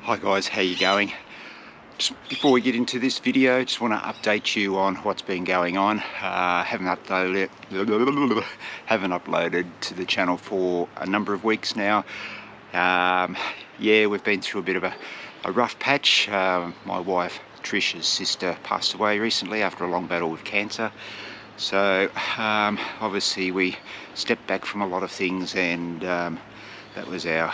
Hi guys, how you going? Just before we get into this video, just want to update you on what's been going on. Haven't uploaded to the channel for a number of weeks now. Yeah, we've been through a bit of a rough patch. My wife Trish's sister passed away recently after a long battle with cancer. So obviously we stepped back from a lot of things, and that was our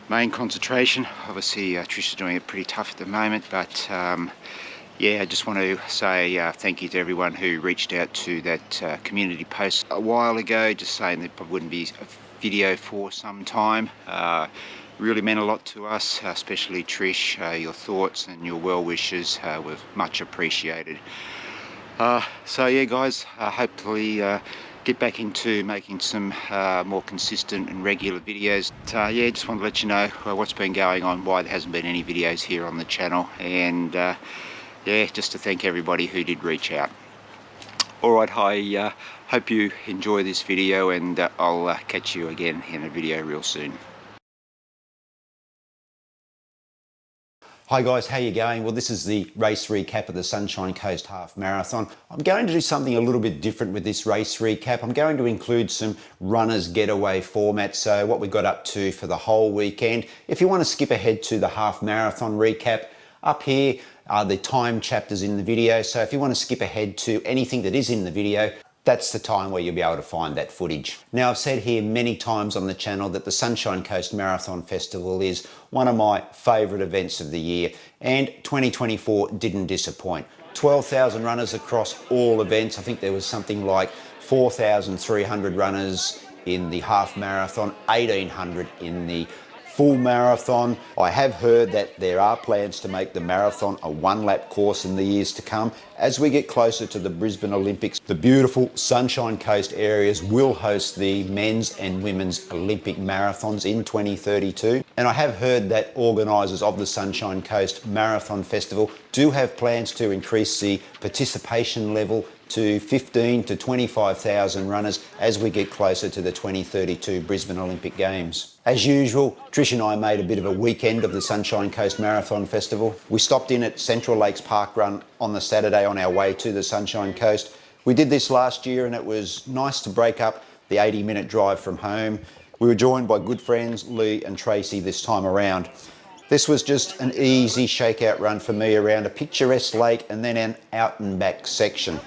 main concentration. Obviously Trish is doing it pretty tough at the moment, but yeah, I just want to say thank you to everyone who reached out to that community post a while ago, just saying there probably wouldn't be a video for some time. Really meant a lot to us, especially Trish. Your thoughts and your well wishes were much appreciated. So yeah guys, hopefully get back into making some more consistent and regular videos. Yeah, just want to let you know what's been going on, why there hasn't been any videos here on the channel, and yeah, just to thank everybody who did reach out. Alright, I hope you enjoy this video, and I'll catch you again in a video real soon. Hi guys, how you going? Well, this is the race recap of the Sunshine Coast Half Marathon. I'm going to do something a little bit different with this race recap. I'm going to include some runners getaway format, so what we got up to for the whole weekend. If you want to skip ahead to the half marathon recap, up here are the time chapters in the video. So if you want to skip ahead to anything that is in the video, that's the time where you'll be able to find that footage. Now, I've said here many times on the channel that the Sunshine Coast Marathon Festival is one of my favourite events of the year, and 2024 didn't disappoint. 12,000 runners across all events. I think there was something like 4,300 runners in the half marathon, 1,800 in the full marathon. I have heard that there are plans to make the marathon a one-lap course in the years to come. As we get closer to the Brisbane Olympics, the beautiful Sunshine Coast areas will host the men's and women's Olympic marathons in 2032. And I have heard that organisers of the Sunshine Coast Marathon Festival do have plans to increase the participation level to 15 to 25,000 runners as we get closer to the 2032 Brisbane Olympic Games. As usual, Trish and I made a bit of a weekend of the Sunshine Coast Marathon Festival. We stopped in at Central Lakes Parkrun on the Saturday on our way to the Sunshine Coast. We did this last year and it was nice to break up the 80-minute drive from home. We were joined by good friends Lee and Tracy this time around. This was just an easy shakeout run for me around a picturesque lake and then an out and back section.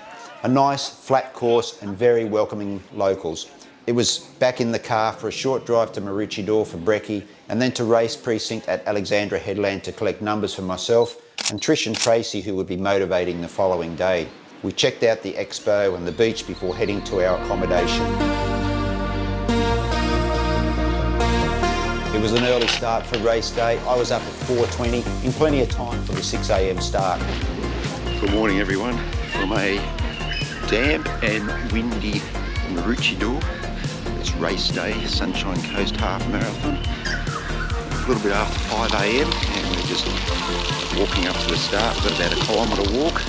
A nice flat course and very welcoming locals. It was back in the car for a short drive to Maroochydore for brekkie, and then to race precinct at Alexandra Headland to collect numbers for myself and Trish and Tracy, who would be motivating the following day. We checked out the expo and the beach before heading to our accommodation. It was an early start for race day. I was up at 4:20 in plenty of time for the 6 a.m. start. Good morning everyone from a damp and windy Maroochydore. It's race day, Sunshine Coast Half Marathon. A little bit after 5 a.m. and we're just walking up to the start. We've got about a kilometre walk.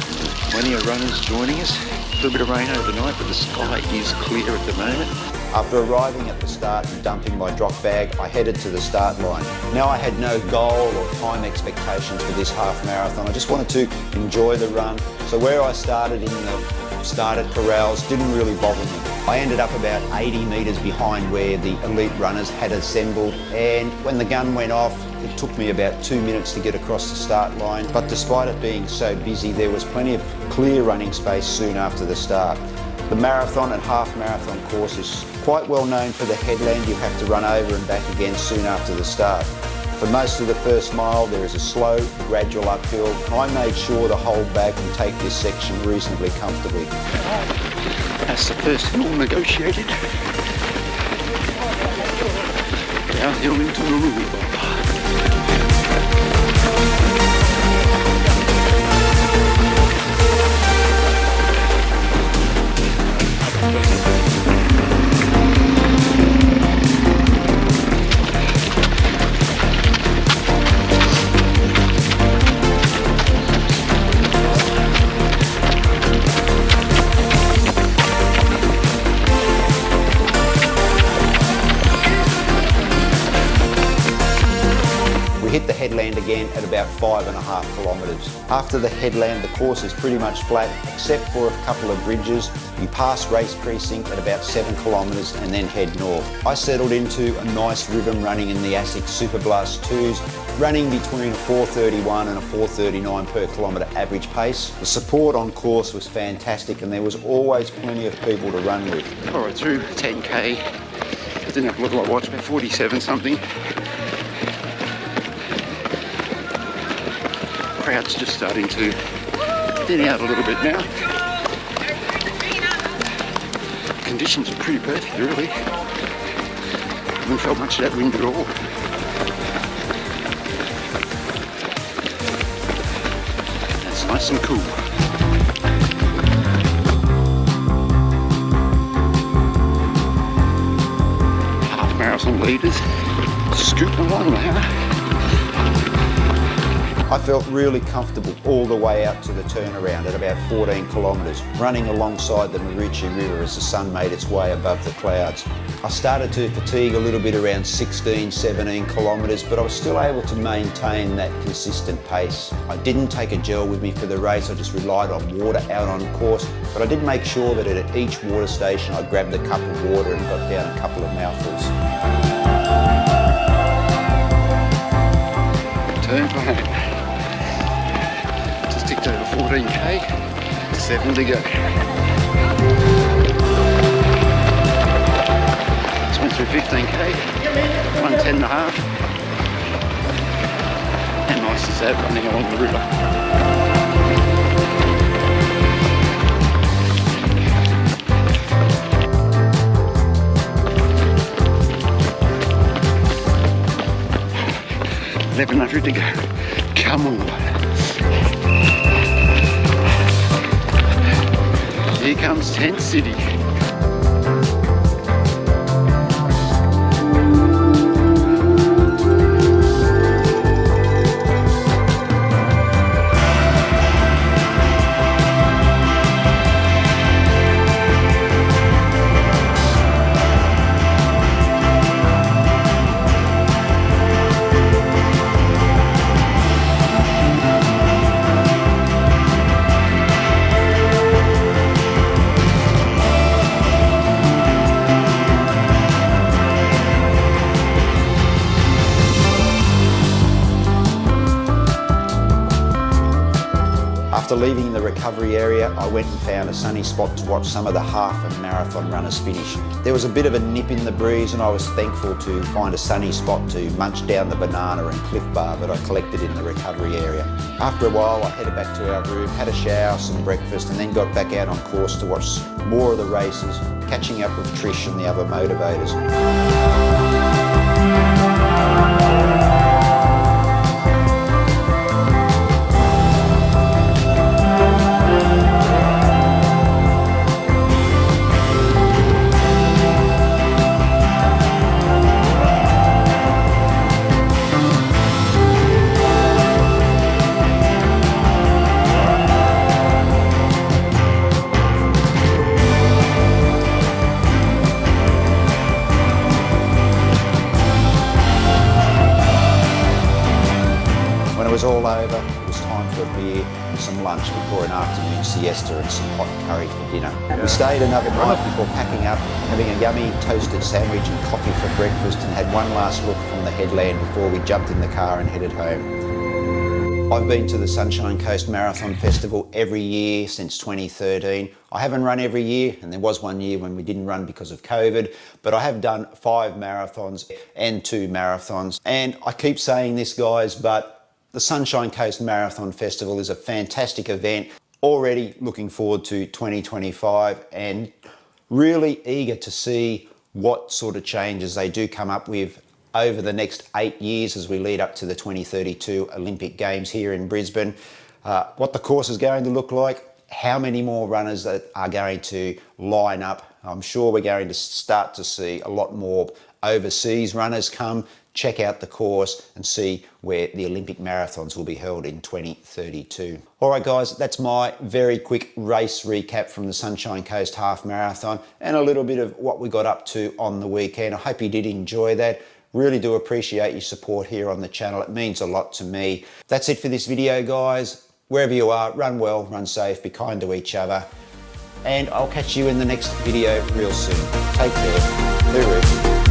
Plenty of runners joining us. A little bit of rain overnight, but the sky is clear at the moment. After arriving at the start and dumping my drop bag, I headed to the start line. Now, I had no goal or time expectations for this half marathon. I just wanted to enjoy the run. So where I started in the started corrals didn't really bother me. I ended up about 80 metres behind where the elite runners had assembled, and when the gun went off, it took me about 2 minutes to get across the start line. But despite it being so busy, there was plenty of clear running space soon after the start. The marathon and half marathon course is quite well known for the headland you have to run over and back again soon after the start. For most of the first mile, there is a slow, gradual uphill. I made sure to hold back and take this section reasonably comfortably. That's the first hill negotiated. Downhill into the rhubarb. hit the headland again at about 5.5 kilometres. After the headland, the course is pretty much flat, except for a couple of bridges. You pass race precinct at about 7 kilometres and then head north. I settled into a nice rhythm running in the ASICS Superblast 2s, running between a 4:31 and a 4:39 per kilometre average pace. The support on course was fantastic and there was always plenty of people to run with. All right, through 10k. I didn't have a look at my watch, about 47 something. Crowd's just starting to thin out a little bit now. Conditions are pretty perfect, really. Haven't felt much of that wind at all. That's nice and cool. Half marathon leaders scooting along now. I felt really comfortable all the way out to the turnaround at about 14 kilometres, running alongside the Marucci River as the sun made its way above the clouds. I started to fatigue a little bit around 16, 17 kilometres, but I was still able to maintain that consistent pace. I didn't take a gel with me for the race, I just relied on water out on course, but I did make sure that at each water station I grabbed a cup of water and got down a couple of mouthfuls. Turn for home. Just ticked over 14k, 7 to go. Just went through 15k, 110.5. How nice is that, running along the river? 1100 to go. Come on. Here comes Tent City. After leaving the recovery area, I went and found a sunny spot to watch some of the half and marathon runners finish. There was a bit of a nip in the breeze and I was thankful to find a sunny spot to munch down the banana and Cliff Bar that I collected in the recovery area. After a while, I headed back to our room, had a shower, some breakfast, and then got back out on course to watch more of the races, catching up with Trish and the other motivators. When it was all over, it was time for a beer and some lunch before an afternoon siesta and some hot curry for dinner. We stayed another night before packing up, having a yummy toasted sandwich and coffee for breakfast, and had one last look from the headland before we jumped in the car and headed home. I've been to the Sunshine Coast Marathon Festival every year since 2013. I haven't run every year, and there was one year when we didn't run because of COVID, but I have done 5 marathons and 2 marathons. And I keep saying this, guys, but the Sunshine Coast Marathon Festival is a fantastic event. Already looking forward to 2025 and really eager to see what sort of changes they do come up with over the next 8 years as we lead up to the 2032 Olympic Games here in Brisbane. What the course is going to look like, how many more runners that are going to line up. I'm sure we're going to start to see a lot more overseas runners come, check out the course and see where the Olympic marathons will be held in 2032. All right, guys, that's my very quick race recap from the Sunshine Coast Half Marathon and a little bit of what we got up to on the weekend. I hope you did enjoy that. Really do appreciate your support here on the channel. It means a lot to me. That's it for this video, guys. Wherever you are, run well, run safe, be kind to each other. And I'll catch you in the next video real soon. Take care. Hooroo.